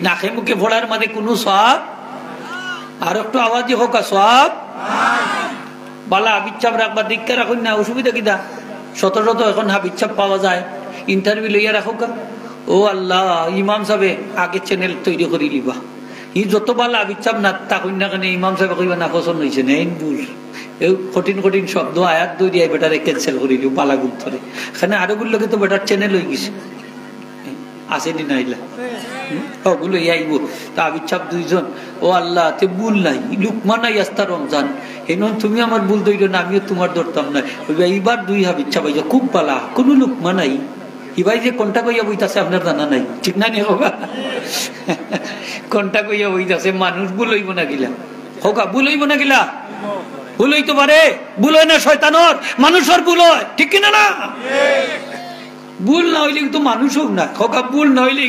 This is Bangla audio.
নাকে মুখে পড়ার মাঝে কোনো সওয়াব, আর একটু আওয়াজই হোক সওয়াব বালা। হাবিচ্ছাপ রাখবা দীক্ষা রাখুন না, অসুবিধা কিনা? শত শত এখন হাবিচ্ছাপ পাওয়া যায়, ইন্টারভিউ লইয়া রাখো। ও আল্লাহ, ইমাম সাহেব আগে চ্যানেল তৈরি করে লিবা। ই যত বালা হাবিচ্ছাপ না থাকুন না কেন, ইমাম সাহেব কইবা না পছন্দ হয়েছে না ভুল, এই কঠিন কঠিন শব্দ আয়াত দই দিয়ে বেটারে ক্যান্সেল করে দিও বালা গুণ ধরে। এখানে আরো গুলো তো বেটার চ্যানেল হয়ে গেছে, আসেনি নাইলা ওগুলো আইব। তা আবিচ্ছাপ দুইজন, ও আল্লাহ তে ভুল নাই, লুকমান নাই আস্তা রমজান হেন তুমি আমার ভুল ধরল না, আমিও তোমার ধরতাম না। এইবার দুই হাবিচ্ছাপ হয়েছে, খুব বালা, কোনো লুকমা নাই। ইবাই যে কোনটা কইয়া বইতাছে আপনার জানা নাই, ঠিক না নি বাবা? কোনটা কইয়া বইতাছে, মানুষ ভুল হইব না গিলা? হোকা ভুল হইব না গিলা? ভুল হইতে পারে, ভুল হয় না শয়তানর, মানুষের ভুল হয়, ঠিক কিনা না? ভুল না হইলে তো মানুষ হোক না, হোকা ভুল না হইলে